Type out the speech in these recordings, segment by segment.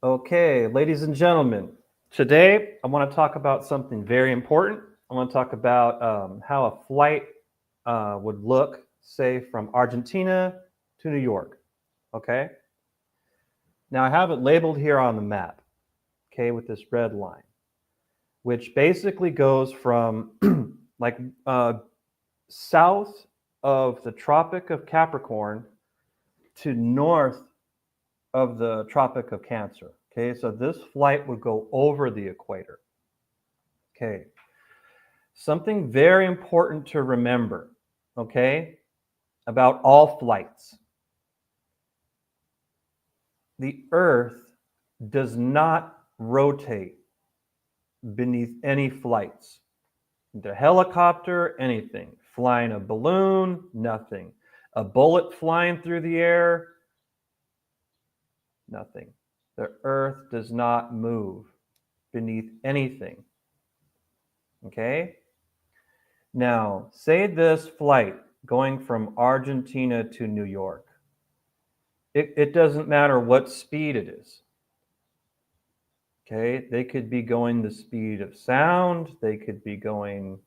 Okay, ladies and gentlemen, today I want to talk about something very important. I want to talk about how a flight would look, say, from Argentina to New York. Okay, now I have it labeled here on the map, okay, with this red line, which basically goes from like south of the Tropic of Capricorn to north of the Tropic of Cancer. Okay, so this flight would go over the equator. Okay, something very important to remember, okay, about all flights. The Earth does not rotate beneath any flights. The helicopter, anything. Flying a balloon, nothing. A bullet flying through the air, nothing. The Earth does not move beneath anything. Okay? Now, say this flight going from Argentina to New York. It doesn't matter what speed it is. Okay? They could be going the speed of sound. They could be going,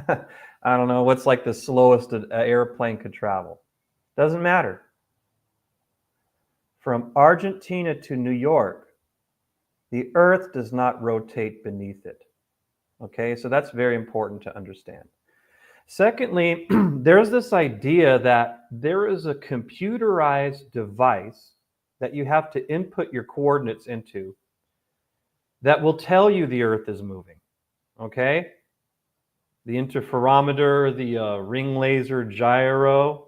I don't know, what's like the slowest an airplane could travel. Doesn't matter. From Argentina to New York, the Earth does not rotate beneath it. Okay? So that's very important to understand. Secondly, there's this idea that there is a computerized device that you have to input your coordinates into that will tell you the Earth is moving. Okay? The interferometer, the ring laser gyro.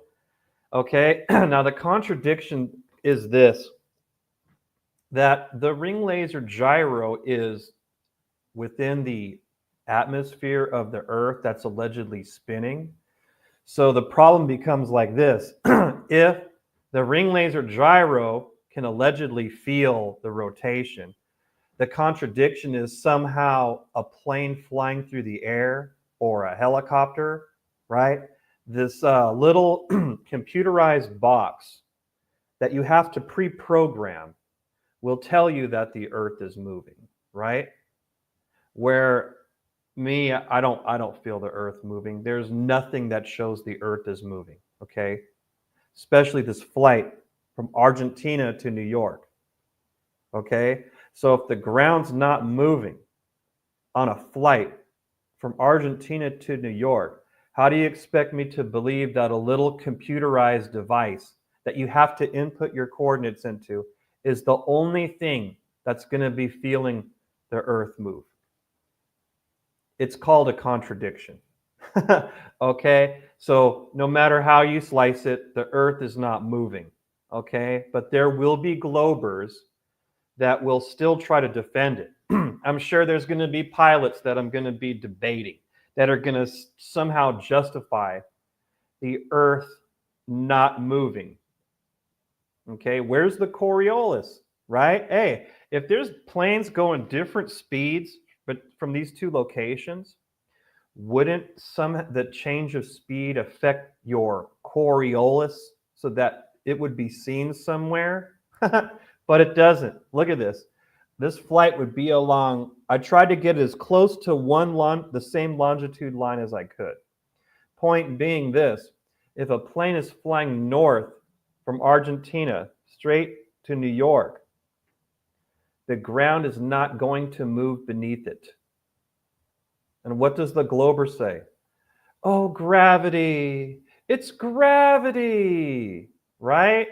Okay? Now, the contradiction is this, that the ring laser gyro is within the atmosphere of the Earth that's allegedly spinning. So the problem becomes like this. If the ring laser gyro can allegedly feel the rotation, the contradiction is somehow a plane flying through the air or a helicopter, right? This little computerized box that you have to pre-program will tell you that the Earth is moving, right? Where me, I don't feel the Earth moving. There's nothing that shows the Earth is moving, okay? Especially this flight from Argentina to New York, okay? So if the ground's not moving on a flight from Argentina to New York, how do you expect me to believe that a little computerized device that you have to input your coordinates into is the only thing that's going to be feeling the Earth move? It's called a contradiction. Okay? So no matter how you slice it, the Earth is not moving. Okay? But there will be globers that will still try to defend it. I'm sure there's going to be pilots that I'm going to be debating that are going to somehow justify the Earth not moving. Okay? Where's the Coriolis? Right? Hey, if there's planes going different speeds but from these two locations, wouldn't the change of speed affect your Coriolis so that it would be seen somewhere? But it doesn't. Look at this. This flight would be along, I tried to get as close to the same longitude line as I could. Point being this, if a plane is flying north from Argentina straight to New York, the ground is not going to move beneath it. And what does the glober say? Oh, gravity. It's gravity, right?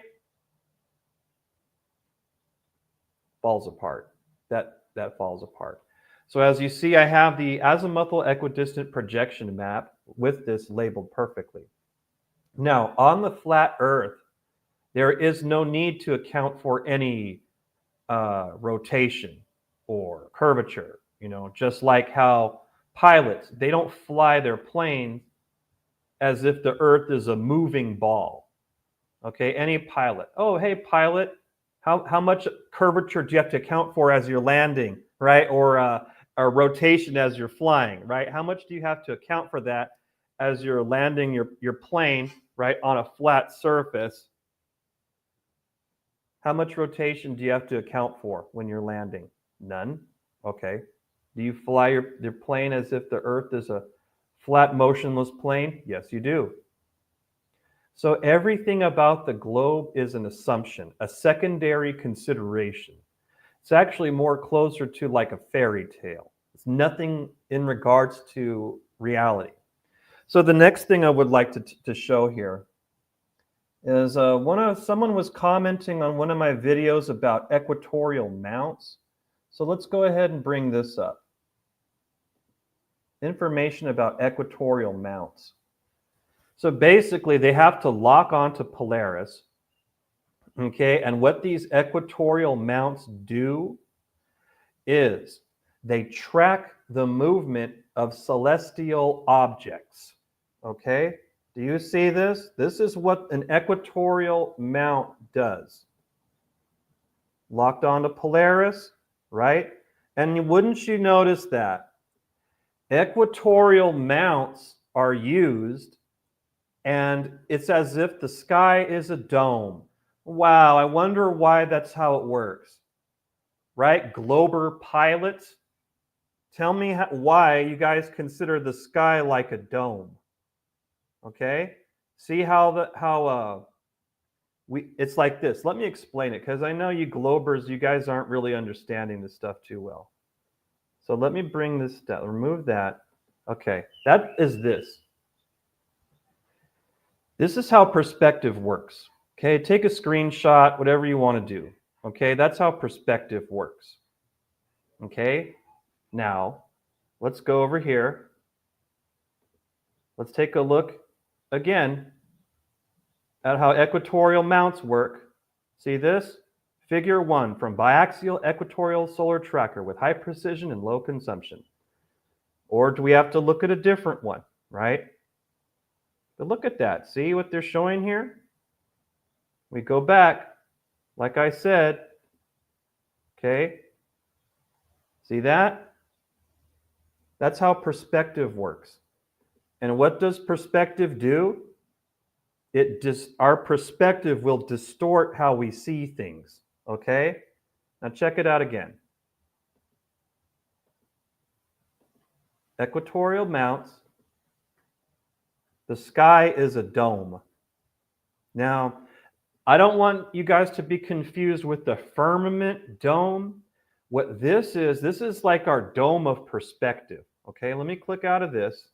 Falls apart. That falls apart. So as you see, I have the azimuthal equidistant projection map with this labeled perfectly. Now, on the flat Earth, there is no need to account for any rotation or curvature, just like how pilots, they don't fly their planes as if the Earth is a moving ball. Okay, any pilot. Oh, hey, pilot, how much curvature do you have to account for as you're landing, right? Or a rotation as you're flying, right? How much do you have to account for that as you're landing your plane, right, on a flat surface? How much rotation do you have to account for when you're landing? None. Okay. Do you fly your plane as if the Earth is a flat, motionless plane? Yes, you do. So everything about the globe is an assumption, a secondary consideration. It's actually more closer to like a fairy tale. It's nothing in regards to reality. So the next thing I would like to show here is someone was commenting on one of my videos about equatorial mounts. So let's go ahead and bring this up. Information about equatorial mounts. So basically, they have to lock onto Polaris. Okay, and what these equatorial mounts do is they track the movement of celestial objects. Okay, do you see this? This is what an equatorial mount does. Locked onto Polaris, right? And wouldn't you notice that equatorial mounts are used and it's as if the sky is a dome. Wow, I wonder why that's how it works. Right? Glober pilots, tell me why you guys consider the sky like a dome. Okay? See how it's like this. Let me explain it because I know you Globers, you guys aren't really understanding this stuff too well. So let me bring this down. Remove that. Okay, that is this. This is how perspective works. Okay, take a screenshot, whatever you want to do. Okay, that's how perspective works. Okay, now let's go over here. Let's take a look again at how equatorial mounts work. See this? Figure 1 from biaxial equatorial solar tracker with high precision and low consumption. Or do we have to look at a different one, right? But look at that. See what they're showing here? We go back, like I said, okay? See that? That's how perspective works. And what does perspective do? Our perspective will distort how we see things, okay? Now check it out again. Equatorial mounts. The sky is a dome. Now, I don't want you guys to be confused with the firmament dome. What this is like our dome of perspective. Okay, let me click out of this.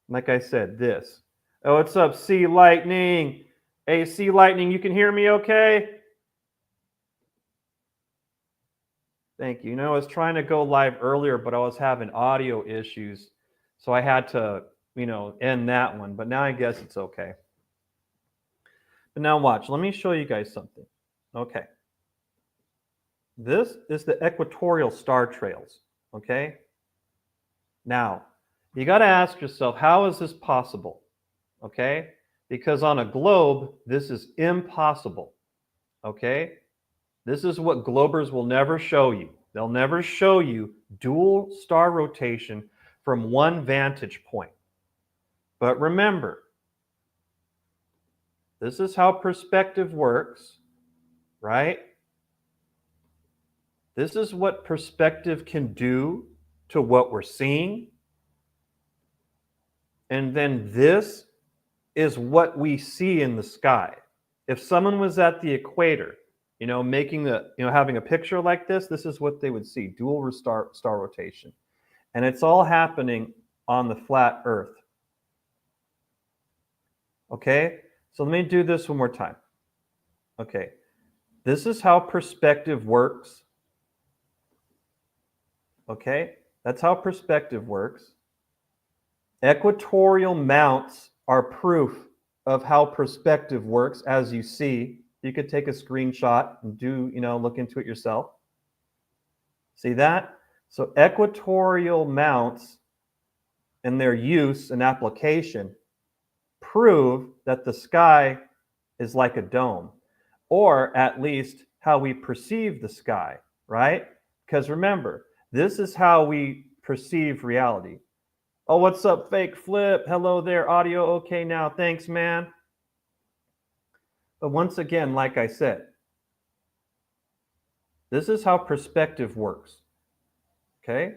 Like I said, this. Oh, what's up, Sea Lightning? Hey, Sea Lightning, you can hear me okay? Thank you. You know, I was trying to go live earlier, but I was having audio issues. So I had to, end that one. But now I guess it's okay. But now watch. Let me show you guys something. Okay. This is the equatorial star trails. Okay. Now, you got to ask yourself, how is this possible? Okay. Because on a globe, this is impossible. Okay. This is what Globers will never show you. They'll never show you dual star rotation from one vantage point. But remember, this is how perspective works, right? This is what perspective can do to what we're seeing. And then this is what we see in the sky. If someone was at the equator, having a picture like this is what they would see, dual star rotation. And it's all happening on the flat Earth. Okay, so let me do this one more time. Okay, this is how perspective works. Okay, that's how perspective works. Equatorial mounts are proof of how perspective works, as you see. You could take a screenshot and look into it yourself. See that? So equatorial mounts and their use and application prove that the sky is like a dome, or at least how we perceive the sky, right? Because remember, this is how we perceive reality. Oh, what's up, Fake Flip? Hello there, audio okay now. Thanks, man. But once again, like I said, this is how perspective works. Okay?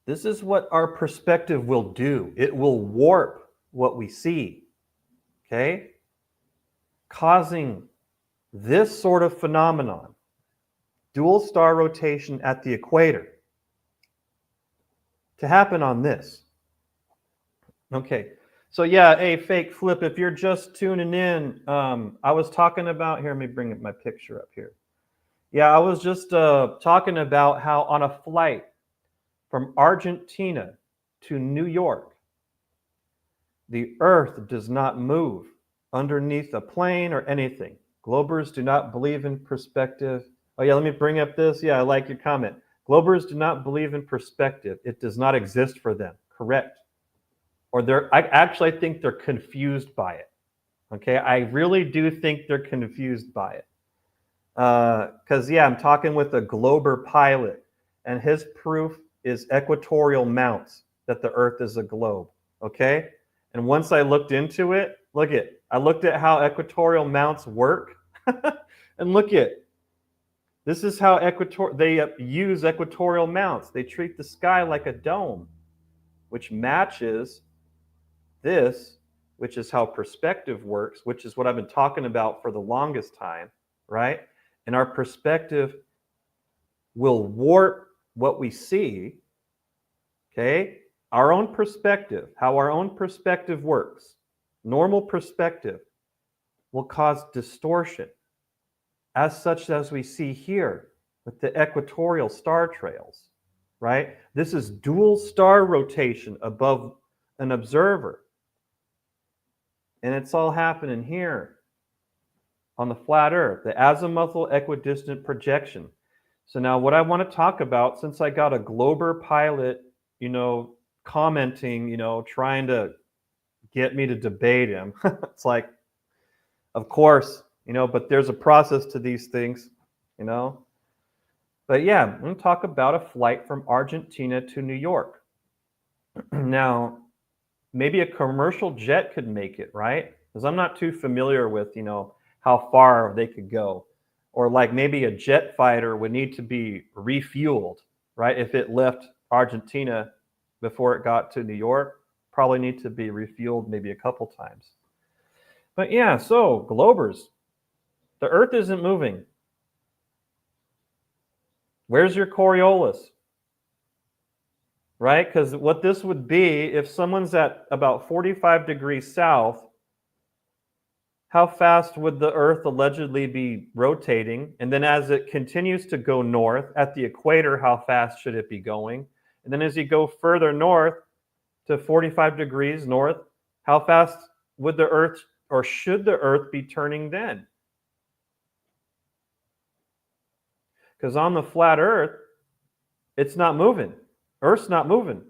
This is what our perspective will do. It will warp what we see. Okay? Causing this sort of phenomenon, dual star rotation at the equator, to happen on this. Okay, so yeah, hey, fake flip, if you're just tuning in, I was talking about, here, let me bring up my picture up here. Yeah, I was just talking about how on a flight from Argentina to New York, the Earth does not move underneath a plane or anything. Globers do not believe in perspective. Oh, yeah, let me bring up this. Yeah, I like your comment. Globers do not believe in perspective. It does not exist for them. Correct. Or I think they're confused by it. Okay, I really do think they're confused by it. Because, yeah, I'm talking with a Glober pilot, and his proof is equatorial mounts that the Earth is a globe. Okay? And once I looked into it, I looked at how equatorial mounts work, and this is how they use equatorial mounts. They treat the sky like a dome, which matches this, which is how perspective works, which is what I've been talking about for the longest time, right? And our perspective will warp what we see, okay? Our own perspective, how our own perspective works, normal perspective will cause distortion, as such as we see here with the equatorial star trails, right? This is dual star rotation above an observer. And it's all happening here on the flat Earth, the azimuthal equidistant projection. So now what I want to talk about, since I got a Glober pilot, commenting, trying to get me to debate him. It's like, of course, but there's a process to these things, But yeah, I'm going to talk about a flight from Argentina to New York. Now, maybe a commercial jet could make it, right? Because I'm not too familiar with, how far they could go. Or like maybe a jet fighter would need to be refueled, right? If it left Argentina before it got to New York, probably need to be refueled maybe a couple times. But yeah, so Globers, the Earth isn't moving. Where's your Coriolis? Right? Because what this would be, if someone's at about 45 degrees south, how fast would the Earth allegedly be rotating? And then as it continues to go north at the equator, how fast should it be going? And then as you go further north to 45 degrees north, how fast would the Earth, or should the Earth be turning then? Because on the flat Earth, it's not moving. Earth's not moving.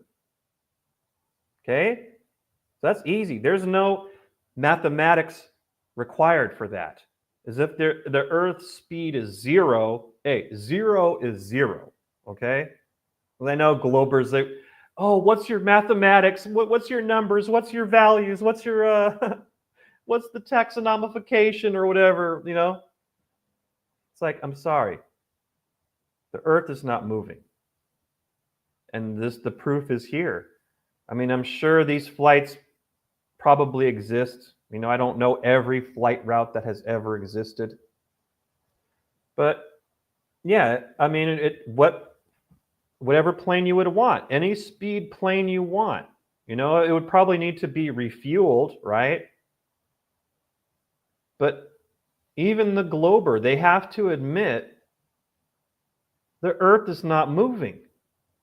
Okay? So that's easy. There's no mathematics required for that. As if the Earth's speed is zero. Hey, zero is zero. Okay? Well, I know Globers, what's your mathematics? What's your numbers? What's your values? What's your what's the taxonomification or whatever, It's like, I'm sorry. The Earth is not moving. And the proof is here. I mean, I'm sure these flights probably exist. I don't know every flight route that has ever existed. But yeah, I mean, whatever plane you would want, any speed plane you want, it would probably need to be refueled, right? But even the Glober, they have to admit the Earth is not moving.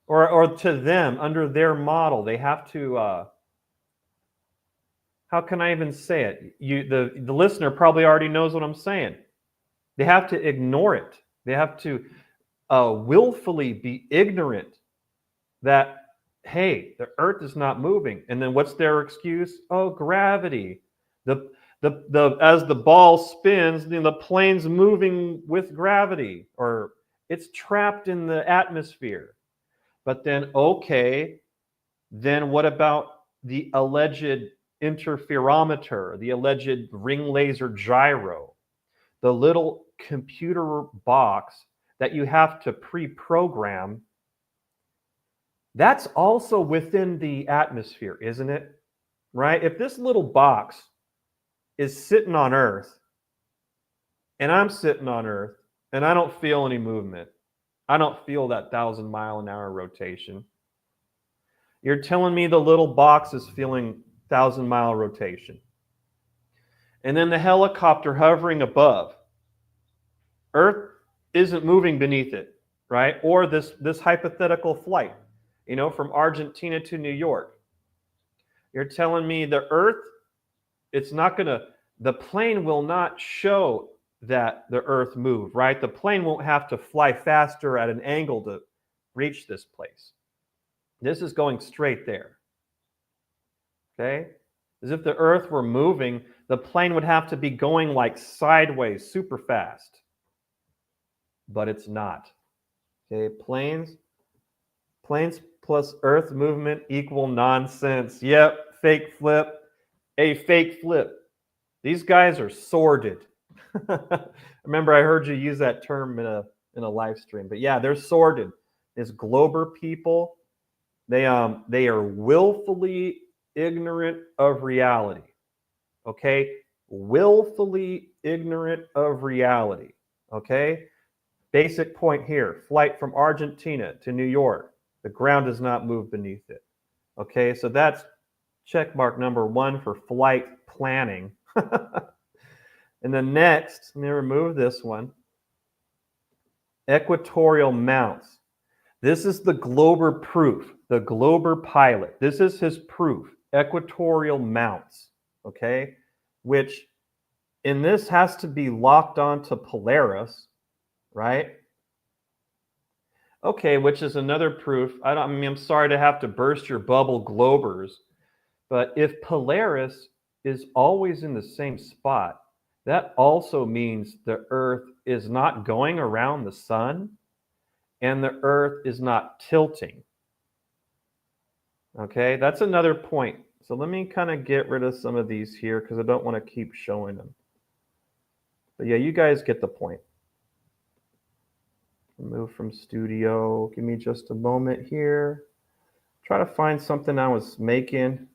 Or to them, under their model, they have to, how can I even say it? The listener probably already knows what I'm saying. They have to ignore it. They have to willfully be ignorant that, hey, the Earth is not moving. And then what's their excuse? Oh, gravity. As the ball spins, the plane's moving with gravity, or it's trapped in the atmosphere. But then, okay, then what about the alleged interferometer, the alleged ring laser gyro, the little computer box that you have to pre-program, that's also within the atmosphere, isn't it? Right? If this little box is sitting on Earth and I'm sitting on Earth and I don't feel any movement, I don't feel that 1,000-mile-an-hour rotation. You're telling me the little box is feeling 1,000-mile rotation. And then the helicopter hovering above, Earth isn't moving beneath it, right? Or this hypothetical flight, from Argentina to New York. You're telling me the Earth, the plane will not show that the Earth moved, right? The plane won't have to fly faster at an angle to reach this place. This is going straight there. Okay? As if the Earth were moving, the plane would have to be going like sideways super fast. But it's not. Okay, planes plus Earth movement equal nonsense. Yep, fake flip. A fake flip. These guys are sordid. Remember, I heard you use that term in a live stream. But yeah, they're sordid. These Glober people, they are willfully ignorant of reality. Okay? Willfully ignorant of reality. Okay? Basic point here, flight from Argentina to New York. The ground does not move beneath it. Okay, so that's check mark number 1 for flight planning. And then next, let me remove this one. Equatorial mounts. This is the Glober proof, the Glober pilot. This is his proof, equatorial mounts, okay? Which in this has to be locked onto Polaris, right? Okay, which is another proof. I'm sorry to have to burst your bubble, Globers, but if Polaris is always in the same spot, that also means the Earth is not going around the sun and the Earth is not tilting. Okay, that's another point. So let me kind of get rid of some of these here because I don't want to keep showing them. But yeah, you guys get the point. Remove from studio. Give me just a moment here. Try to find something I was making.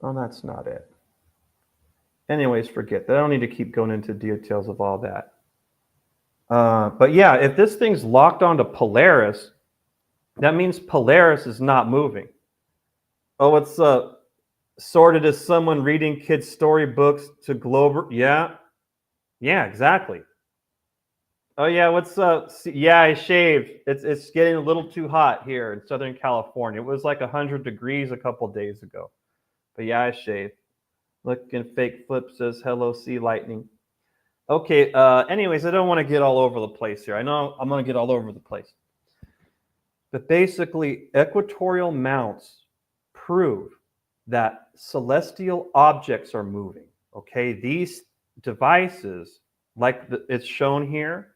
Oh, that's not it. Anyways, forget that. I don't need to keep going into details of all that. But yeah, if this thing's locked onto Polaris, that means Polaris is not moving. Oh, it's sorted as someone reading kids' storybooks to Glober. Yeah, exactly. Oh yeah, what's up? Yeah, I shaved. It's getting a little too hot here in Southern California. It was like 100 degrees a couple days ago. But yeah, I shaved. Looking fake flip says hello, sea lightning. Okay, anyways, I don't want to get all over the place here. I know I'm going to get all over the place. But basically, equatorial mounts prove that celestial objects are moving. Okay, these devices, like it's shown here,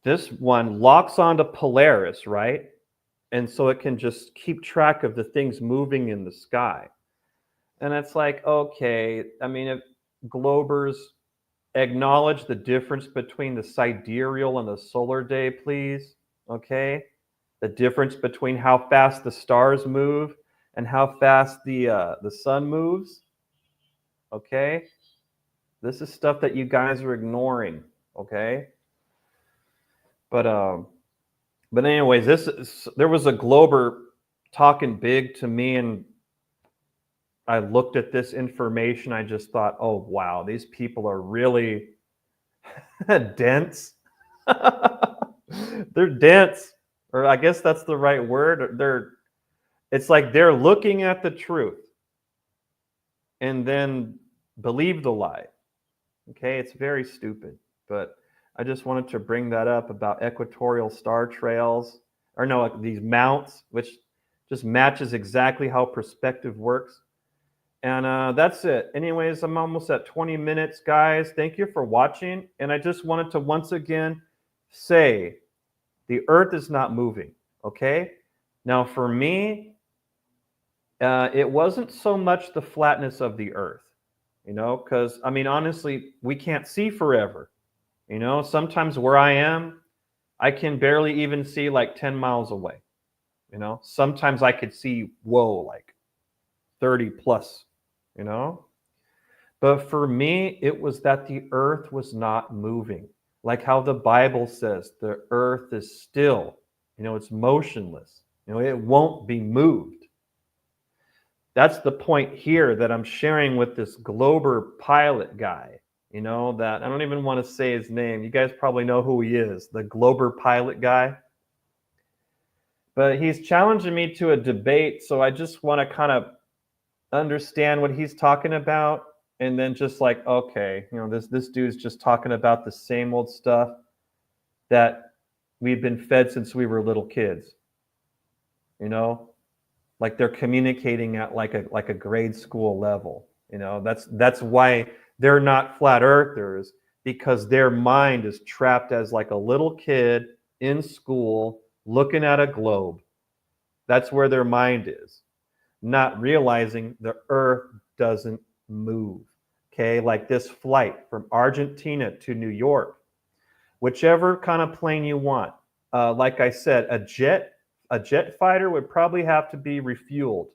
this one locks onto Polaris, right? And so it can just keep track of the things moving in the sky. And it's like, okay, I mean, if Globers acknowledge the difference between the sidereal and the solar day, please. Okay, the difference between how fast the stars move and how fast the sun moves. Okay, this is stuff that you guys are ignoring. Okay, but anyways, there was a Glober talking big to me, and I looked at this information. I just thought, oh wow, these people are really dense. They're dense, or I guess that's the right word. It's like they're looking at the truth and then believe the lie. Okay, it's very stupid, but I just wanted to bring that up about equatorial star trails, or no, these mounts, which just matches exactly how perspective works. And that's it. Anyways, I'm almost at 20 minutes, guys. Thank you for watching. And I just wanted to once again say the earth is not moving. Okay? Now, for me, it wasn't so much the flatness of the earth, because, I mean, honestly, we can't see forever. Sometimes where I am, I can barely even see like 10 miles away. Sometimes I could see, whoa, like 30 plus, you know? But for me, it was that the earth was not moving. Like how the Bible says, the earth is still, it's motionless, it won't be moved. That's the point here that I'm sharing with this Glober pilot guy, that I don't even want to say his name. You guys probably know who he is, the Glober pilot guy. But he's challenging me to a debate, so I just want to kind of understand what he's talking about, and then just like, okay, this dude's just talking about the same old stuff that we've been fed since we were little kids. Like they're communicating at like a grade school level. That's why they're not flat earthers, because their mind is trapped as like a little kid in school looking at a globe. That's where their mind is, not realizing the earth doesn't move. Okay, like this flight from Argentina to New York, whichever kind of plane you want. Like I said, a jet fighter would probably have to be refueled,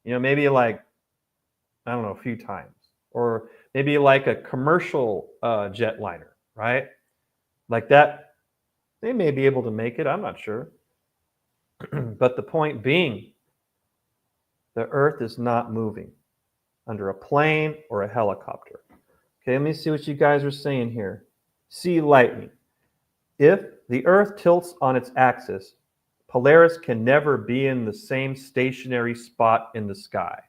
maybe like, I don't know, a few times, or maybe like a commercial jetliner, right? Like that, they may be able to make it. I'm not sure. But the point being, the earth is not moving under a plane or a helicopter. Okay, let me see what you guys are saying here. See lightning. If the earth tilts on its axis, Polaris can never be in the same stationary spot in the sky.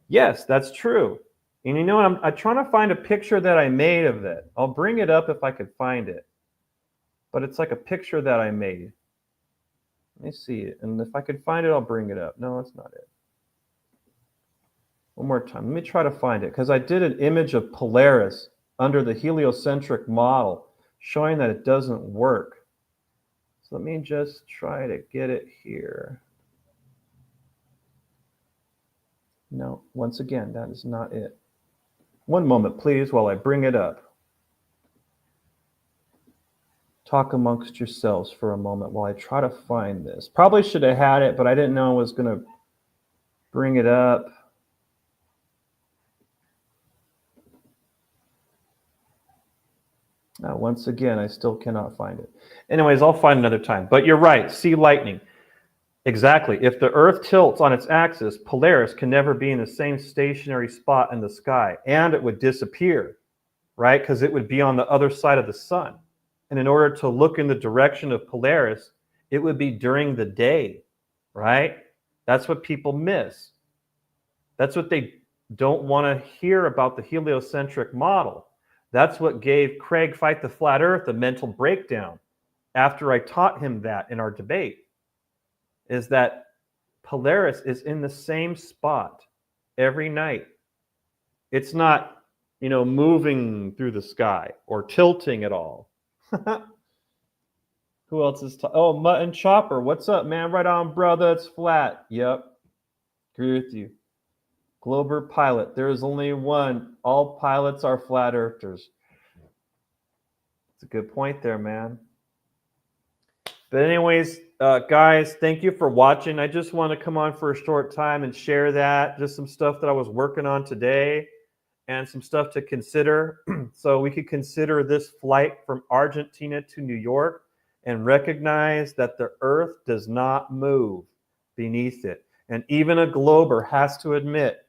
Yes, that's true. And you know what? I'm trying to find a picture that I made of it. I'll bring it up if I could find it. But it's like a picture that I made. Let me see it. And if I could find it, I'll bring it up. No, that's not it. One more time. Let me try to find it, because I did an image of Polaris under the heliocentric model showing that it doesn't work. So let me just try to get it here. No, once again, that is not it. One moment, please, while I bring it up. Talk amongst yourselves for a moment while I try to find this. Probably should have had it, but I didn't know I was going to bring it up. Once again, I still cannot find it. Anyways, I'll find another time. But you're right, see lightning. Exactly. If the Earth tilts on its axis, Polaris can never be in the same stationary spot in the sky, and it would disappear, right? Because it would be on the other side of the sun. And in order to look in the direction of Polaris, it would be during the day, right? That's what people miss. That's what they don't want to hear about the heliocentric model. That's what gave Craig Fight the Flat Earth a mental breakdown after I taught him that in our debate, is that Polaris is in the same spot every night. It's not, moving through the sky or tilting at all. Who else is oh, Mutton Chopper, what's up, man? Right on, brother. It's flat. Yep, agree with you. Glober pilot, there is only one. All pilots are flat earthers. It's a good point there, man. But anyways, guys, thank you for watching. I just want to come on for a short time and share that, just some stuff that I was working on today and some stuff to consider. So we could consider this flight from Argentina to New York and recognize that the earth does not move beneath it. And even a glober has to admit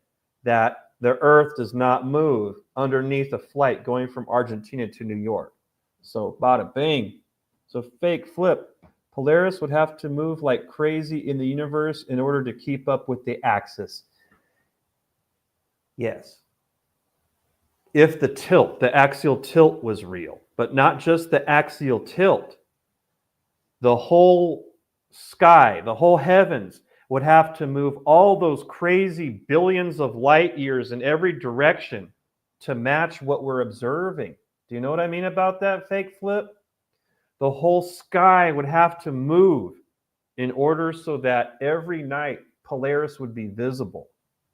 that the earth does not move underneath a flight going from Argentina to New York. So bada bing. So fake flip. Polaris would have to move like crazy in the universe in order to keep up with the axis. Yes. If the axial tilt was real, but not just the axial tilt. The whole sky, the whole heavens would have to move all those crazy billions of light years in every direction to match what we're observing. Do you know what I mean about that, fake flip? The whole sky would have to move in order so that every night Polaris would be visible.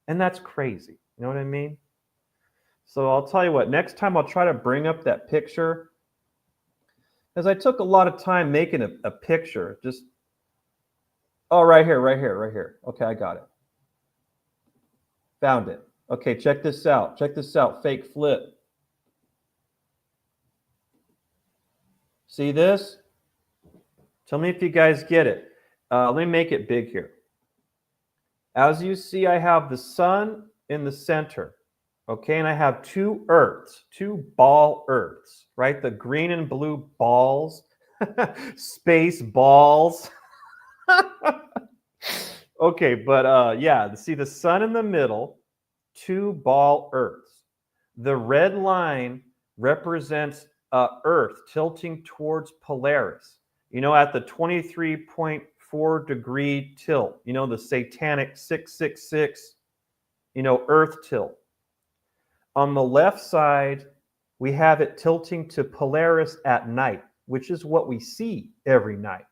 And that's crazy. You know what I mean? So I'll tell you what, next time I'll try to bring up that picture, because I took a lot of time making a picture. Just, oh, right here, right here, right here. Okay, I got it. Found it. Okay, check this out. Check this out. Fake flip. See this? Tell me if you guys get it. Let me make it big here. As you see, I have the sun in the center. Okay, and I have two Earths, two ball Earths, right? The green and blue balls, space balls. Okay, but yeah, see the sun in the middle, two ball Earths. The red line represents Earth tilting towards Polaris. You know, at the 23.4 degree tilt, you know, the satanic 666, you know, Earth tilt. On the left side, we have it tilting to Polaris at night, which is what we see every night.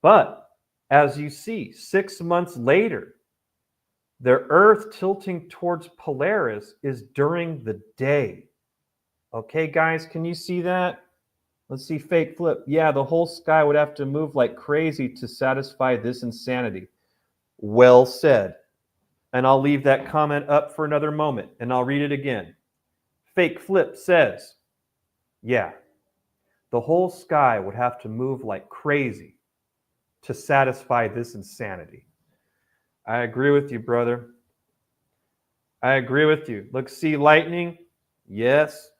But as you see, 6 months later, the Earth tilting towards Polaris is during the day. Okay, guys, can you see that? Let's see, fake flip. Yeah, the whole sky would have to move like crazy to satisfy this insanity. Well said. And I'll leave that comment up for another moment, and I'll read it again. Fake flip says, yeah, the whole sky would have to move like crazy to satisfy this insanity. I agree with you, brother. I agree with you. Look, see lightning? Yes.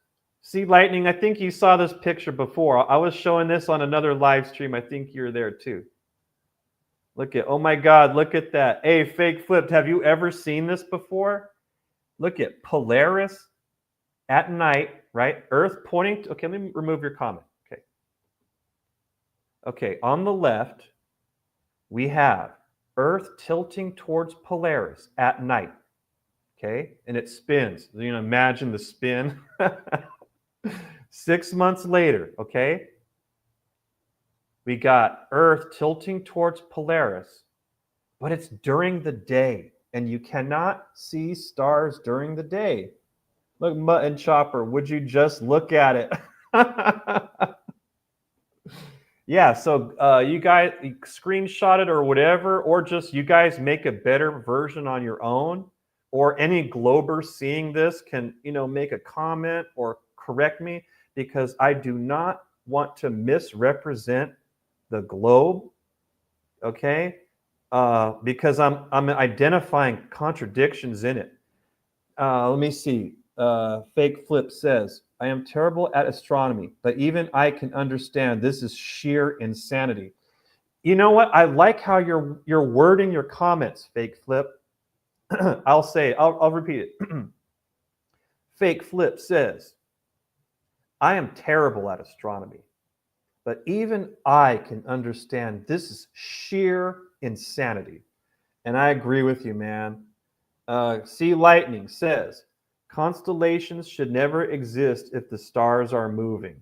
See lightning? I think you saw this picture before. I was showing this on another live stream. I think you're there too. Look at, oh my God, look at that. Hey, fake flipped. Have you ever seen this before? Look at Polaris at night, right? Earth pointing to, okay, let me remove your comment. Okay. Okay, on the left, we have Earth tilting towards Polaris at night. Okay, and it spins. You know, imagine the spin. 6 months later, okay, we got Earth tilting towards Polaris, but it's during the day, and you cannot see stars during the day. Look, Mutt and Chopper, would you just look at it? Yeah, so you guys screenshot it or whatever, or just you guys make a better version on your own, or any Glober seeing this can, you know, make a comment or correct me, because I do not want to misrepresent the globe, okay? Because I'm identifying contradictions in it. Let me see. Fake Flip says, I am terrible at astronomy, but even I can understand this is sheer insanity. You know what? I like how you're wording your comments, Fake Flip. I'll repeat it. Fake Flip says, I am terrible at astronomy, but even I can understand this is sheer insanity. And I agree with you, man. See Lightning says, constellations should never exist if the stars are moving.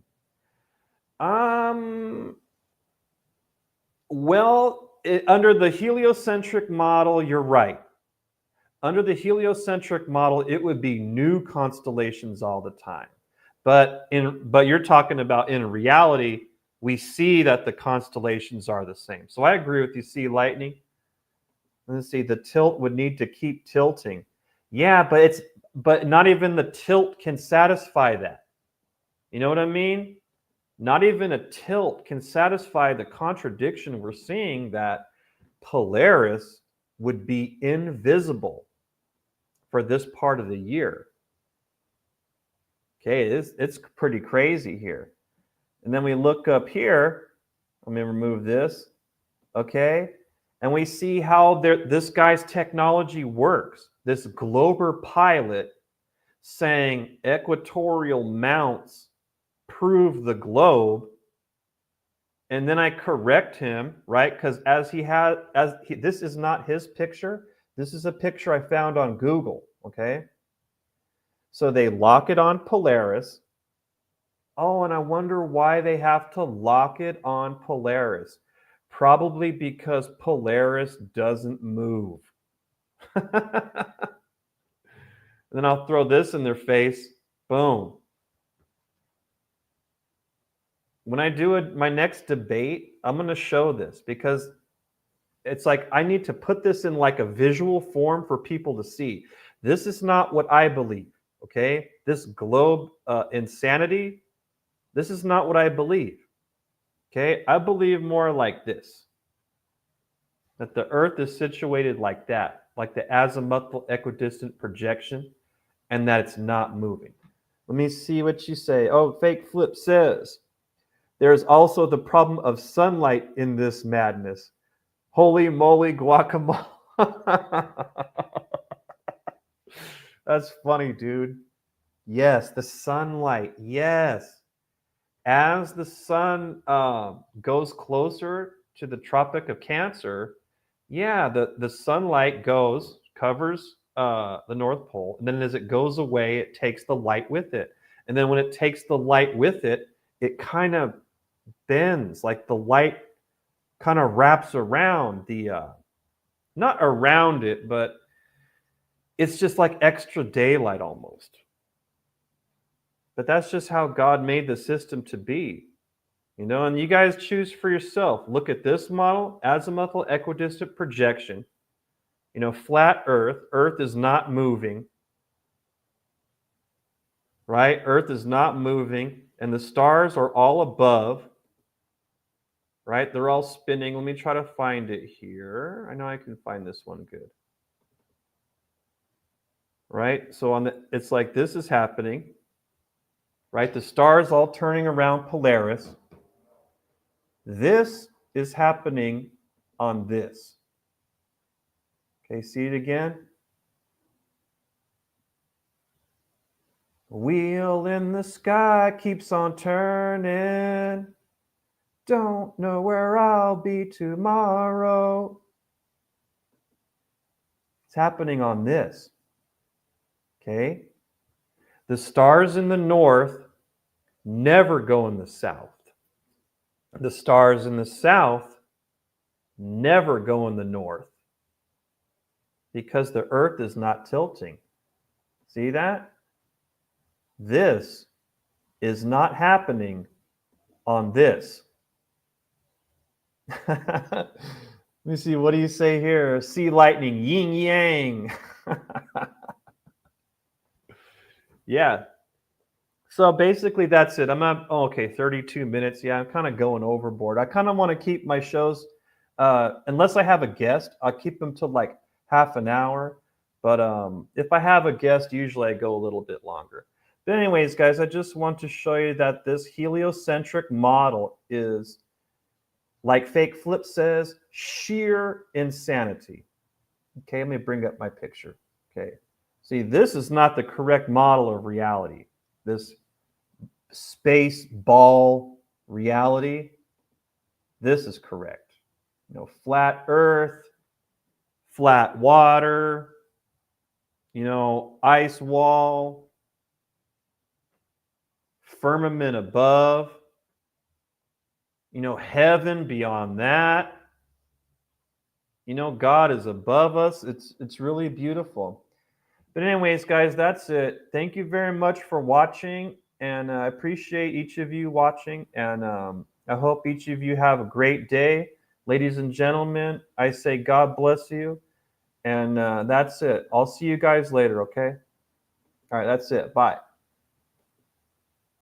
Well, under the heliocentric model, you're right. Under the heliocentric model, it would be new constellations all the time. But you're talking about in reality, we see that the constellations are the same. So I agree with you, see Lightning. Let's see, the tilt would need to keep tilting. Yeah, but not even the tilt can satisfy that. You know what I mean? Not even a tilt can satisfy the contradiction we're seeing that Polaris would be invisible for this part of the year. Okay, it's pretty crazy here. And then we look up here. Let me remove this. Okay, and we see how this guy's technology works. This Glober pilot saying equatorial mounts prove the globe. And then I correct him, right? Because this is not his picture. This is a picture I found on Google, okay? So they lock it on Polaris. Oh, and I wonder why they have to lock it on Polaris. Probably because Polaris doesn't move. And then I'll throw this in their face. Boom. When I do my next debate, I'm going to show this because it's like I need to put this in like a visual form for people to see. This is not what I believe, okay? This globe insanity, this is not what I believe, okay? I believe more like this, that the Earth is situated like that, like the azimuthal equidistant projection, and that it's not moving. Let me see what you say. Oh, Fake Flip says, there's also the problem of sunlight in this madness. Holy moly guacamole. That's funny, dude. Yes, the sunlight. Yes. As the sun goes closer to the Tropic of Cancer, yeah, the sunlight covers the North Pole. And then as it goes away, it takes the light with it. And then when it takes the light with it, it kind of bends, like the light kind of wraps around the, not around it, but it's just like extra daylight almost. But that's just how God made the system to be. And you guys choose for yourself. Look at this model, azimuthal equidistant projection. Flat Earth. Earth is not moving, right? Earth is not moving, and the stars are all above, right? They're all spinning. Let me try to find it here. I know I can find this one good. Right? So it's like this is happening, right? The stars all turning around Polaris. This is happening on this. Okay, see it again? Wheel in the sky keeps on turning. Don't know where I'll be tomorrow. It's happening on this. Okay? The stars in the north never go in the south. The stars in the south never go in the north because the earth is not tilting. See that? This is not happening on this. Let me see. What do you say here? Sea lightning, yin yang. Yeah. So basically, that's it. I'm at, 32 minutes. Yeah, I'm kind of going overboard. I kind of want to keep my shows, unless I have a guest, I'll keep them to like half an hour. But if I have a guest, usually I go a little bit longer. But anyways, guys, I just want to show you that this heliocentric model is, like Fake Flip says, sheer insanity. Okay, let me bring up my picture. Okay, see, this is not the correct model of reality. This space ball reality, this is correct. Flat earth, flat water, ice wall, firmament above, heaven beyond that. God is above us. It's really beautiful. But anyways, guys, that's it. Thank you very much for watching, and I appreciate each of you watching, and I hope each of you have a great day. Ladies and gentlemen, I say God bless you, and that's it. I'll see you guys later, okay? All right, that's it. Bye.